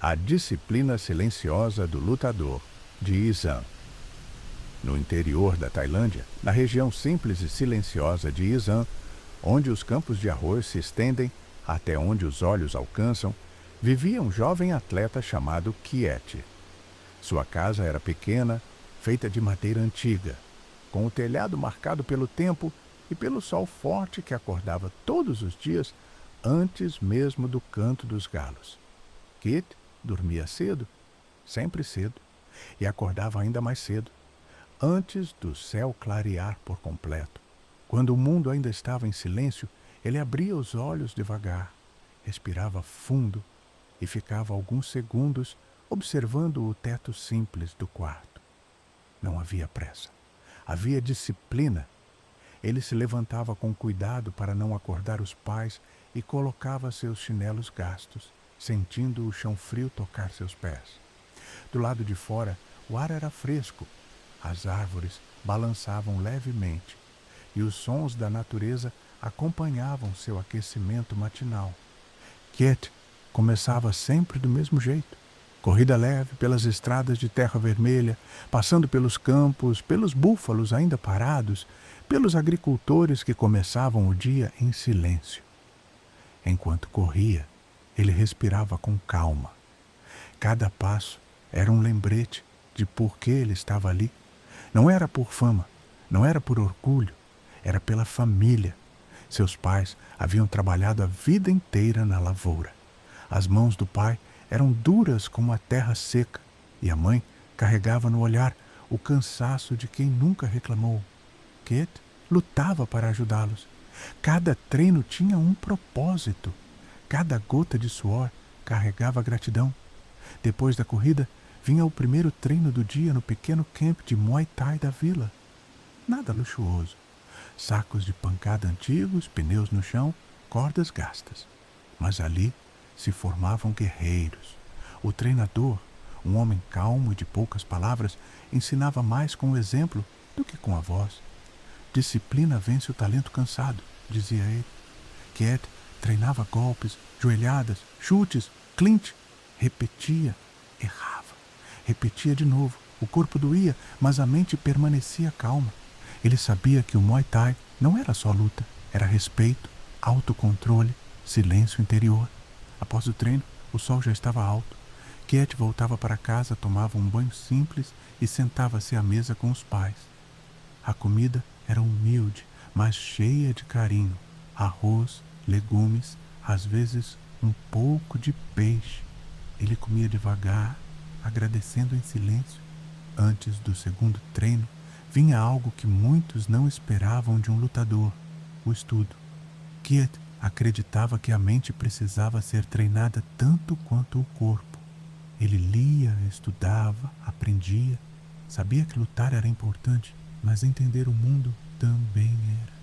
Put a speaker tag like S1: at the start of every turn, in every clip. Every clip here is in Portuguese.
S1: A disciplina silenciosa do lutador, de Isan. No interior da Tailândia, na região simples e silenciosa de Isan, onde os campos de arroz se estendem até onde os olhos alcançam, vivia um jovem atleta chamado Kiet. Sua casa era pequena, feita de madeira antiga, com o telhado marcado pelo tempo e pelo sol forte que acordava todos os dias antes mesmo do canto dos galos. Kiet dormia cedo, sempre cedo, e acordava ainda mais cedo, antes do céu clarear por completo. Quando o mundo ainda estava em silêncio, ele abria os olhos devagar, respirava fundo e ficava alguns segundos observando o teto simples do quarto. Não havia pressa, havia disciplina. Ele se levantava com cuidado para não acordar os pais e colocava seus chinelos gastos, sentindo o chão frio tocar seus pés. Do lado de fora, o ar era fresco, as árvores balançavam levemente e os sons da natureza acompanhavam seu aquecimento matinal. Kiet começava sempre do mesmo jeito. Corrida leve pelas estradas de terra vermelha, passando pelos campos, pelos búfalos ainda parados, pelos agricultores que começavam o dia em silêncio. Enquanto corria, ele respirava com calma. Cada passo era um lembrete de por que ele estava ali. Não era por fama, não era por orgulho, era pela família. Seus pais haviam trabalhado a vida inteira na lavoura. As mãos do pai eram duras como a terra seca, e a mãe carregava no olhar o cansaço de quem nunca reclamou. Kiet lutava para ajudá-los. Cada treino tinha um propósito. Cada gota de suor carregava gratidão. Depois da corrida, vinha o primeiro treino do dia no pequeno camp de Muay Thai da vila. Nada luxuoso. Sacos de pancada antigos, pneus no chão, cordas gastas. Mas ali se formavam guerreiros. O treinador, um homem calmo e de poucas palavras, ensinava mais com o exemplo do que com a voz. Disciplina vence o talento cansado, dizia ele. Kiet treinava golpes, joelhadas, chutes, clinch. Repetia, errava. Repetia de novo. O corpo doía, mas a mente permanecia calma. Ele sabia que o Muay Thai não era só luta, era respeito, autocontrole, silêncio interior. Após o treino, o sol já estava alto. Kiet voltava para casa, tomava um banho simples e sentava-se à mesa com os pais. A comida era humilde, mas cheia de carinho. Arroz, legumes, às vezes um pouco de peixe. Ele comia devagar, agradecendo em silêncio. Antes do segundo treino, vinha algo que muitos não esperavam de um lutador: o estudo. Kiet acreditava que a mente precisava ser treinada tanto quanto o corpo. Ele lia, estudava, aprendia. Sabia que lutar era importante, mas entender o mundo também era.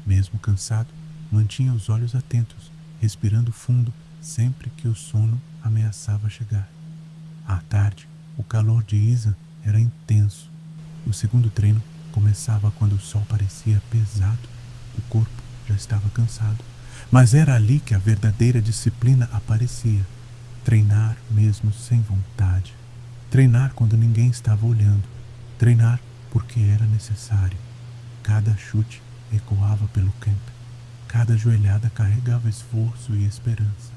S1: Mesmo cansado, mantinha os olhos atentos, respirando fundo sempre que o sono ameaçava chegar. À tarde, o calor de Isan era intenso. O segundo treino começava quando o sol parecia pesado. O corpo já estava cansado, mas era ali que a verdadeira disciplina aparecia. Treinar mesmo sem vontade. Treinar quando ninguém estava olhando. Treinar porque era necessário. Cada chute ecoava pelo camp. Cada joelhada carregava esforço e esperança.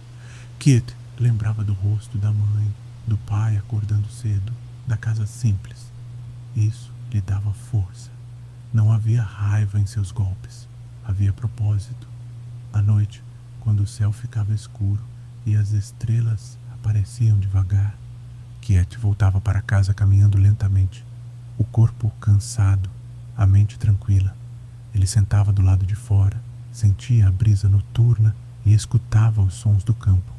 S1: Kiet lembrava do rosto da mãe, do pai acordando cedo, da casa simples. Isso lhe dava força. Não havia raiva em seus golpes. Havia propósito. À noite, quando o céu ficava escuro e as estrelas apareciam devagar, Kiet voltava para casa caminhando lentamente, o corpo cansado, a mente tranquila. Ele sentava do lado de fora, sentia a brisa noturna e escutava os sons do campo.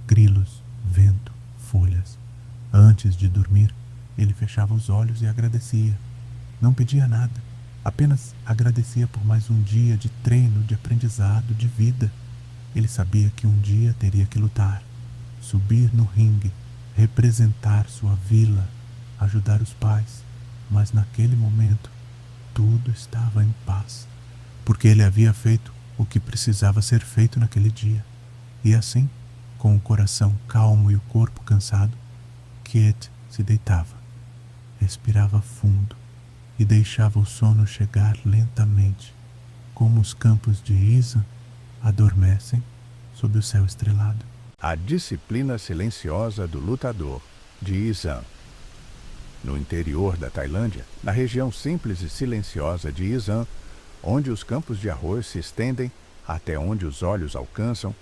S1: Grilos, vento, folhas. Antes de dormir, ele fechava os olhos e agradecia. Não pedia nada, apenas agradecia por mais um dia de treino, de aprendizado, de vida. Ele sabia que um dia teria que lutar, subir no ringue, representar sua vila, ajudar os pais. Mas naquele momento, tudo estava em paz, porque ele havia feito o que precisava ser feito naquele dia. E assim,
S2: Com o coração calmo e o corpo cansado, Kate se deitava, respirava fundo e deixava o sono chegar lentamente, como os campos de Isan adormecem sob o céu estrelado.
S1: A disciplina silenciosa do lutador, de Isan. No interior da Tailândia, na região simples e silenciosa de Isan, onde os campos de arroz se estendem até onde os olhos alcançam,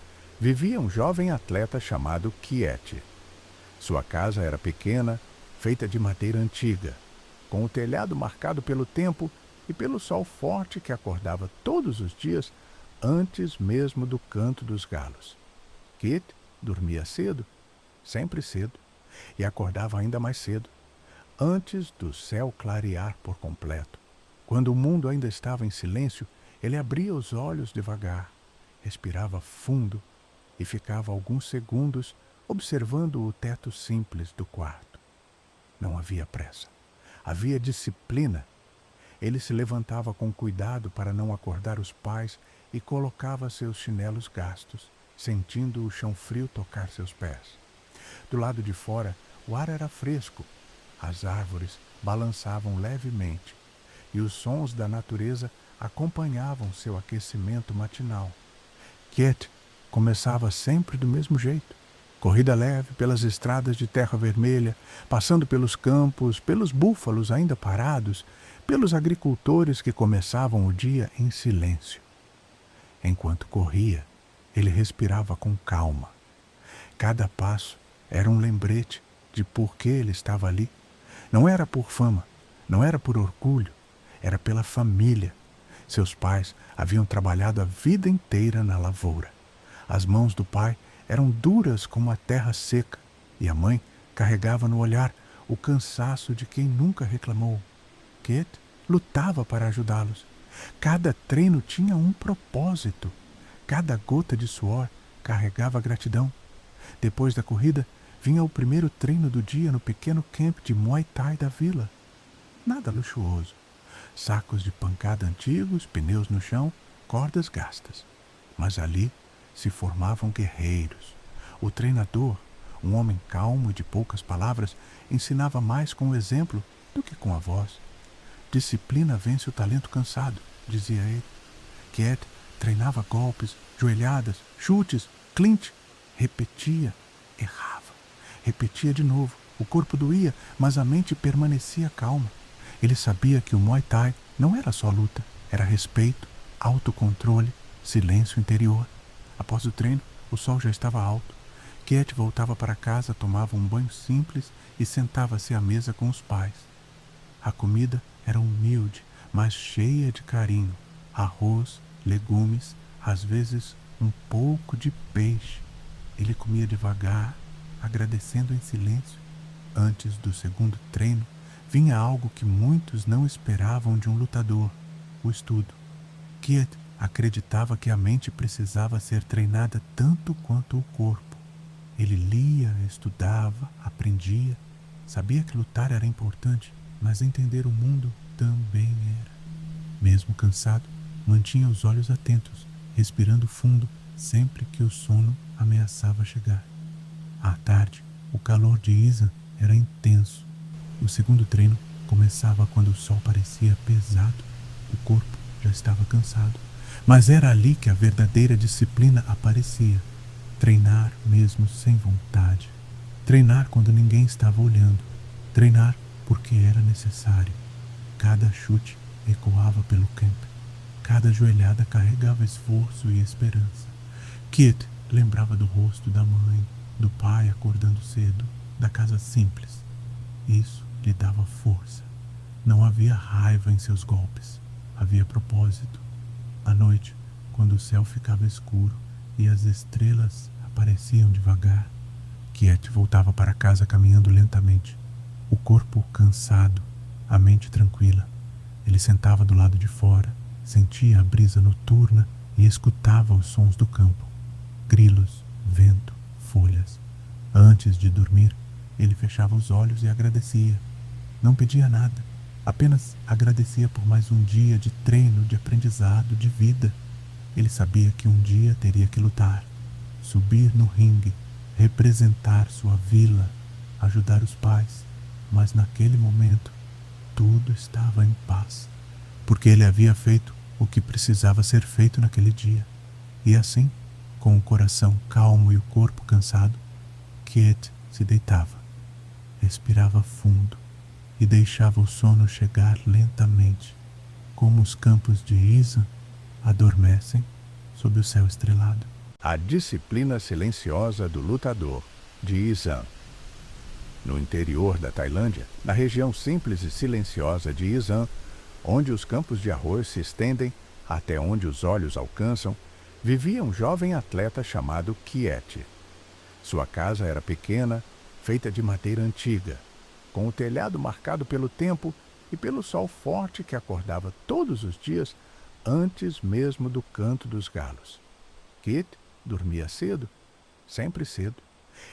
S1: vivia um jovem atleta chamado Kiet. Sua casa era pequena, feita de madeira antiga, com o telhado marcado pelo tempo e pelo sol forte que acordava todos os dias antes mesmo do canto dos galos. Kit dormia cedo, sempre cedo, e acordava ainda mais cedo, antes do céu clarear por completo. Quando o mundo ainda estava em silêncio, ele abria os olhos devagar, respirava fundo e ficava alguns segundos observando o teto simples do quarto. Não havia pressa. Havia disciplina. Ele se levantava com cuidado para não acordar os pais e colocava seus chinelos gastos, sentindo o chão frio tocar seus pés. Do lado de fora, o ar era fresco. As árvores balançavam levemente e os sons da natureza acompanhavam seu aquecimento matinal. Kit começava sempre do mesmo jeito. Corrida leve pelas estradas de terra vermelha, passando pelos campos, pelos búfalos ainda parados, pelos agricultores que começavam o dia em silêncio. Enquanto corria, ele respirava com calma. Cada passo era um lembrete de por que ele estava ali. Não era por fama, não era por orgulho, era pela família. Seus pais haviam trabalhado a vida inteira na lavoura. As mãos do pai eram duras como a terra seca, e a mãe carregava no olhar o cansaço de quem nunca reclamou. Kit lutava para ajudá-los. Cada treino tinha um propósito. Cada gota de suor carregava gratidão. Depois da corrida, vinha o primeiro treino do dia no pequeno camp de Muay Thai da vila. Nada luxuoso. Sacos de pancada antigos, pneus no chão, cordas gastas. Mas ali se formavam guerreiros. O treinador, um homem calmo e de poucas palavras, ensinava mais com o exemplo do que com a voz. Disciplina vence o talento cansado, dizia ele. Kit treinava golpes, joelhadas, chutes, clinch. Repetia, errava. Repetia de novo. O corpo doía, mas a mente permanecia calma. Ele sabia que o Muay Thai não era só luta, era respeito, autocontrole, silêncio interior. Após o treino, o sol já estava alto. Kit voltava para casa, tomava um banho simples e sentava-se à mesa com os pais. A comida era humilde, mas cheia de carinho. Arroz, legumes, às vezes um pouco de peixe. Ele comia devagar, agradecendo em silêncio. Antes do segundo treino, vinha algo que muitos não esperavam de um lutador: o estudo. Kit acreditava que a mente precisava ser treinada tanto quanto o corpo. Ele lia, estudava, aprendia. Sabia que lutar era importante, mas entender o mundo também era. Mesmo cansado, mantinha os olhos atentos, respirando fundo sempre que o sono ameaçava chegar. À tarde, o calor de Isan era intenso. O segundo treino começava quando o sol parecia pesado. O corpo já estava cansado. Mas era ali que a verdadeira disciplina aparecia. Treinar mesmo sem vontade. Treinar quando ninguém estava olhando. Treinar porque era necessário. Cada chute ecoava pelo camp. Cada joelhada carregava esforço e esperança. Kit lembrava do rosto da mãe, do pai acordando cedo, da casa simples. Isso lhe dava força. Não havia raiva em seus golpes. Havia propósito. À noite, quando o céu ficava escuro e as estrelas apareciam devagar, Kit voltava para casa caminhando lentamente, o corpo cansado, a mente tranquila. Ele sentava do lado de fora, sentia a brisa noturna e escutava os sons do campo. Grilos, vento, folhas. Antes de dormir, ele fechava os olhos e agradecia. Não pedia nada. Apenas agradecia por mais um dia de treino, de aprendizado, de vida. Ele sabia que um dia teria que lutar, subir no ringue,
S2: representar sua vila, ajudar os pais, mas naquele momento tudo estava em paz, porque ele havia feito o que precisava ser feito naquele dia. E assim, com o coração calmo e o corpo cansado, Kate se deitava, respirava fundo e deixava o sono chegar lentamente, como os campos de Isan adormecem sob o céu estrelado.
S1: A disciplina silenciosa do lutador, de Isan. No interior da Tailândia, na região simples e silenciosa de Isan, onde os campos de arroz se estendem até onde os olhos alcançam, vivia um jovem atleta chamado Kiet. Sua casa era pequena, feita de madeira antiga, com o telhado marcado pelo tempo e pelo sol forte que acordava todos os dias antes mesmo do canto dos galos. Kit dormia cedo, sempre cedo,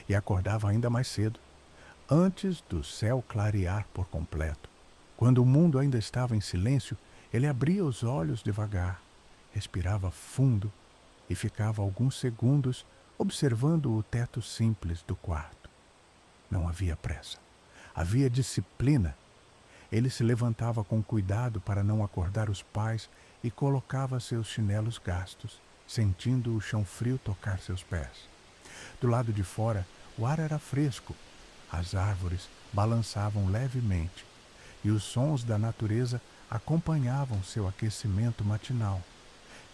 S1: e acordava ainda mais cedo, antes do céu clarear por completo. Quando o mundo ainda estava em silêncio, ele abria os olhos devagar, respirava fundo e ficava alguns segundos observando o teto simples do quarto. Não havia pressa, havia disciplina. Ele se levantava com cuidado para não acordar os pais e colocava seus chinelos gastos, sentindo o chão frio tocar seus pés. Do lado de fora, o ar era fresco, as árvores balançavam levemente e os sons da natureza acompanhavam seu aquecimento matinal.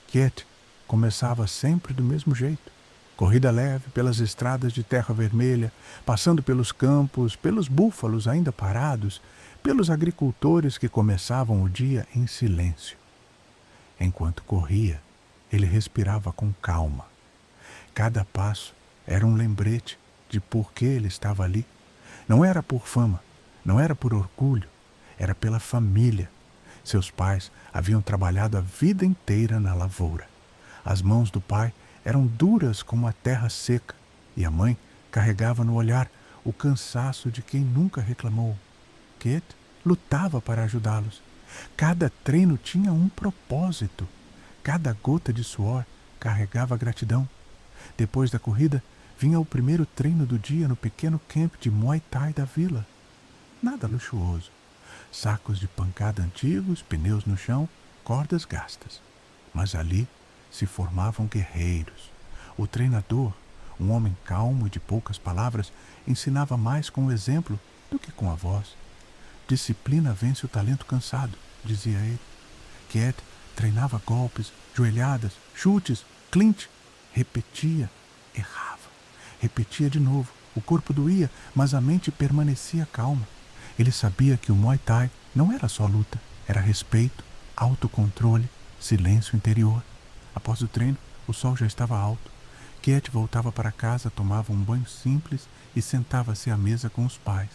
S1: Kit começava sempre do mesmo jeito. Corrida leve pelas estradas de terra vermelha, passando pelos campos, pelos búfalos ainda parados, pelos agricultores que começavam o dia em silêncio. Enquanto corria, ele respirava com calma. Cada passo era um lembrete de por que ele estava ali. Não era por fama, não era por orgulho, era pela família. Seus pais haviam trabalhado a vida inteira na lavoura. As mãos do pai eram duras como a terra seca, e a mãe carregava no olhar o cansaço de quem nunca reclamou. Kit lutava para ajudá-los. Cada treino tinha um propósito. Cada gota de suor carregava gratidão. Depois da corrida, vinha o primeiro treino do dia no pequeno camp de Muay Thai da vila. Nada luxuoso. Sacos de pancada antigos, pneus no chão, cordas gastas. Mas ali se formavam guerreiros. O treinador, um homem calmo e de poucas palavras, ensinava mais com o exemplo do que com a voz. Disciplina vence o talento cansado, dizia ele. Kit treinava golpes, joelhadas, chutes, clinch. Repetia, errava. Repetia de novo. O corpo doía, mas a mente permanecia calma. Ele sabia que o Muay Thai não era só luta, era respeito, autocontrole, silêncio interior. Após o treino, o sol já estava alto. Kit voltava para casa, tomava um banho simples e sentava-se à mesa com os pais.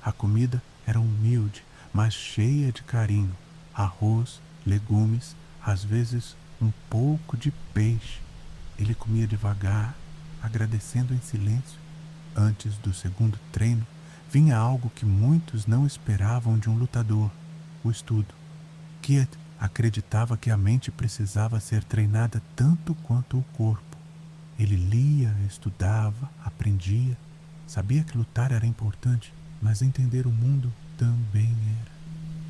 S1: A comida era humilde, mas cheia de carinho. Arroz, legumes, às vezes um pouco de peixe. Ele comia devagar, agradecendo em silêncio. Antes do segundo treino, vinha algo que muitos não esperavam de um lutador: o estudo. Kit acreditava que a mente precisava ser treinada tanto quanto o corpo. Ele lia, estudava, aprendia. Sabia que lutar era importante, mas entender o mundo também era.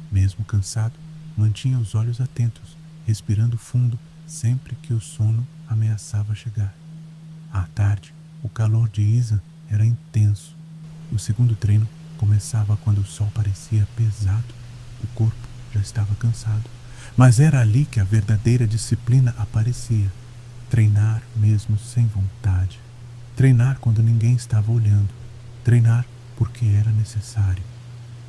S1: Mesmo cansado, mantinha os olhos atentos, respirando fundo sempre que o sono ameaçava chegar. À tarde, o calor de Isan era intenso. O segundo treino começava quando o sol parecia pesado. O corpo já estava cansado. Mas era ali que a verdadeira disciplina aparecia. Treinar mesmo sem vontade. Treinar quando ninguém estava olhando. Treinar porque era necessário.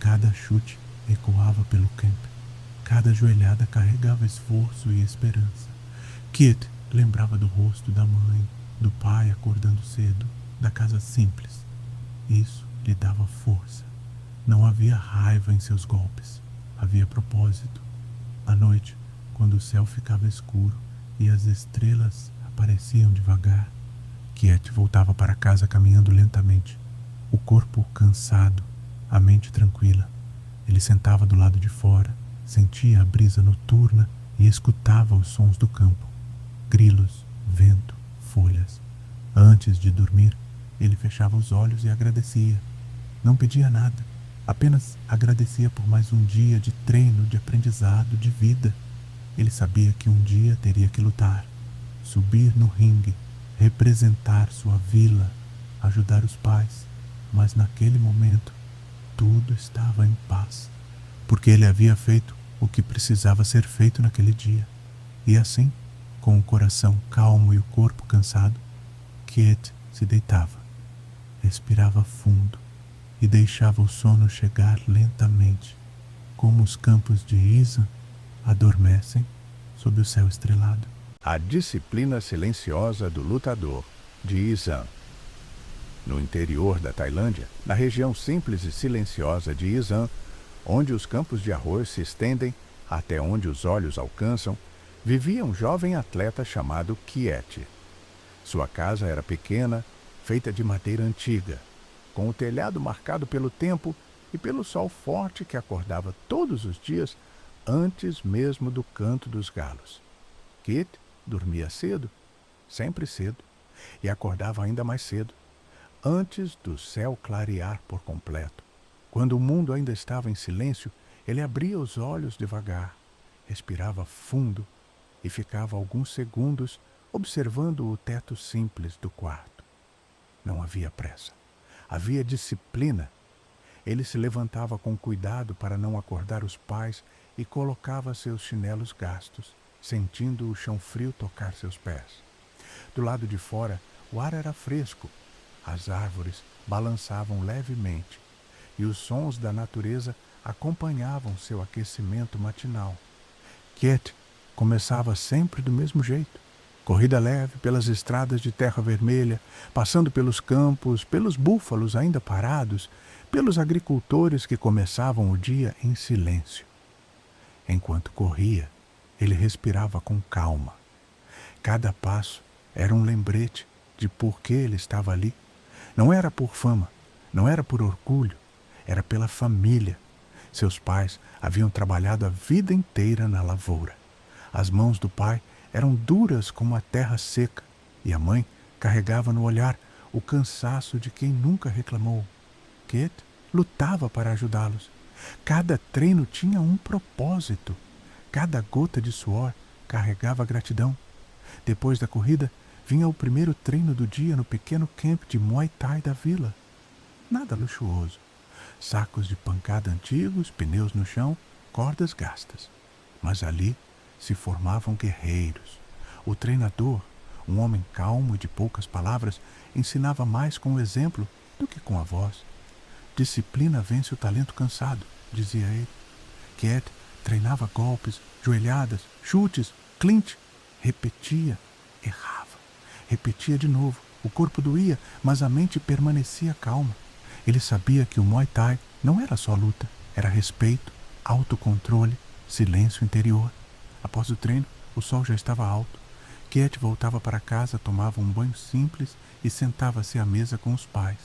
S1: Cada chute ecoava pelo camp. Cada joelhada carregava esforço e esperança. Kit lembrava do rosto da mãe, do pai acordando cedo, da casa simples. Isso lhe dava força. Não havia raiva em seus golpes. Havia propósito. À noite, quando o céu ficava escuro e as estrelas apareciam devagar, Kit voltava para casa caminhando lentamente, o corpo cansado, a mente tranquila. Ele sentava do lado de fora, sentia a brisa noturna e escutava os sons do campo. Grilos, vento, folhas. Antes de dormir,
S2: Ele fechava os olhos e agradecia. Não pedia nada, apenas agradecia por mais um dia de treino, de aprendizado, de vida. Ele sabia que um dia teria que lutar, subir no ringue, representar sua vila, ajudar os pais, mas naquele momento tudo estava em paz, porque ele havia feito o que precisava ser feito naquele dia. E assim, com o coração calmo e o corpo cansado, Kiet se deitava, respirava fundo e deixava o sono chegar lentamente, como os campos de Isan adormecem sob o céu estrelado.
S1: A disciplina silenciosa do lutador, de Isan. No interior da Tailândia, na região simples e silenciosa de Isan, onde os campos de arroz se estendem até onde os olhos alcançam, vivia um jovem atleta chamado Kiet. Sua casa era pequena, feita de madeira antiga, com o telhado marcado pelo tempo e pelo sol forte que acordava todos os dias antes mesmo do canto dos galos. Kiet dormia cedo, sempre cedo, e acordava ainda mais cedo, antes do céu clarear por completo. Quando o mundo ainda estava em silêncio, ele abria os olhos devagar, respirava fundo e ficava alguns segundos observando o teto simples do quarto. Não havia pressa, havia disciplina. Ele se levantava com cuidado para não acordar os pais e colocava seus chinelos gastos, sentindo o chão frio tocar seus pés. Do lado de fora, o ar era fresco, as árvores balançavam levemente e os sons da natureza acompanhavam seu aquecimento matinal. Kiet começava sempre do mesmo jeito. Corrida leve pelas estradas de terra vermelha, passando pelos campos, pelos búfalos ainda parados, pelos agricultores que começavam o dia em silêncio. Enquanto corria, ele respirava com calma. Cada passo era um lembrete de por que ele estava ali. Não era por fama, não era por orgulho, era pela família. Seus pais haviam trabalhado a vida inteira na lavoura. As mãos do pai eram duras como a terra seca, e a mãe carregava no olhar o cansaço de quem nunca reclamou. Kiet lutava para ajudá-los. Cada treino tinha um propósito. Cada gota de suor carregava gratidão. Depois da corrida, vinha o primeiro treino do dia no pequeno camp de Muay Thai da vila. Nada luxuoso. Sacos de pancada antigos, pneus no chão, cordas gastas. Mas ali se formavam guerreiros. O treinador, um homem calmo e de poucas palavras, ensinava mais com o exemplo do que com a voz. Disciplina vence o talento cansado, dizia ele. Kiet treinava golpes, joelhadas, chutes, clinch. Repetia, errava. Repetia de novo. O corpo doía, mas a mente permanecia calma. Ele sabia que o Muay Thai não era só luta, era respeito, autocontrole, silêncio interior. Após o treino, o sol já estava alto. Kiet voltava para casa, tomava um banho simples e sentava-se à mesa com os pais.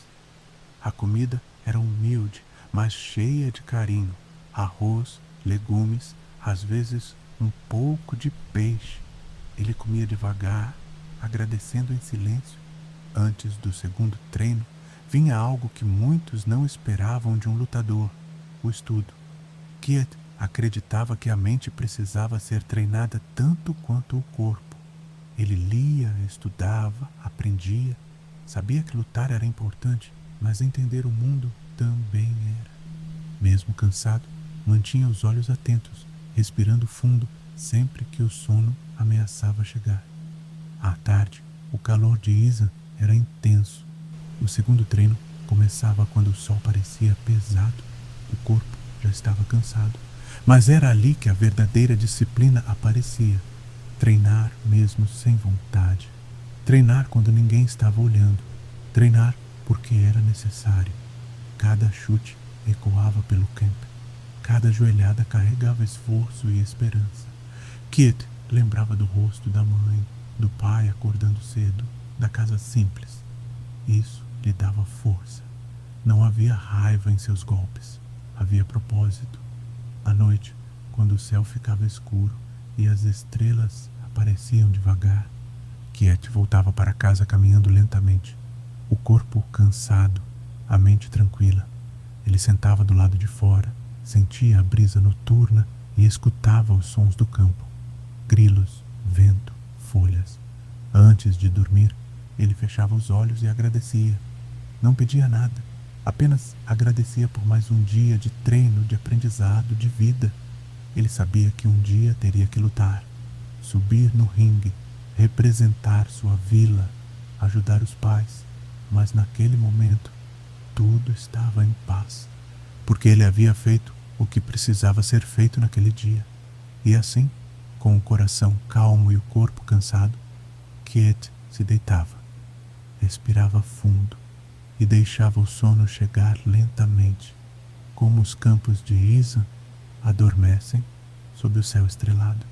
S1: A comida era humilde, mas cheia de carinho. Arroz, legumes, às vezes um pouco de peixe. Ele comia devagar, agradecendo em silêncio. Antes do segundo treino, vinha algo que muitos não esperavam de um lutador: o estudo. Kiet acreditava que a mente precisava ser treinada tanto quanto o corpo. Ele lia, estudava, aprendia. Sabia que lutar era importante, mas entender o mundo também era. Mesmo cansado, mantinha os olhos atentos, respirando fundo sempre que o sono ameaçava chegar. À tarde, o calor de Isan era intenso. O segundo treino começava quando o sol parecia pesado. O corpo já estava cansado. Mas era ali que a verdadeira disciplina aparecia. Treinar mesmo sem vontade. Treinar quando ninguém estava olhando. Treinar porque era necessário. Cada chute ecoava pelo camp. Cada joelhada carregava esforço e esperança. Kiet lembrava do rosto da mãe, do pai acordando cedo, da casa simples. Isso lhe dava força. Não havia raiva em seus golpes. Havia propósito. À noite, quando o céu ficava escuro e as estrelas apareciam devagar, Kiet voltava para casa caminhando lentamente.
S2: O corpo cansado, a mente tranquila. Ele sentava do lado de fora, sentia a brisa noturna e escutava os sons do campo. Grilos, vento, folhas. Antes de dormir, ele fechava os olhos e agradecia. Não pedia nada, apenas agradecia por mais um dia de treino, de aprendizado, de vida. Ele sabia que um dia teria que lutar, subir no ringue, representar sua vila, ajudar os pais, mas naquele momento tudo estava em paz, porque ele havia feito o que precisava ser feito naquele dia. E assim, com o coração calmo e o corpo cansado, Kiet se deitava, respirava fundo e deixava o sono chegar lentamente, como os campos de Isan adormecem sob o céu estrelado.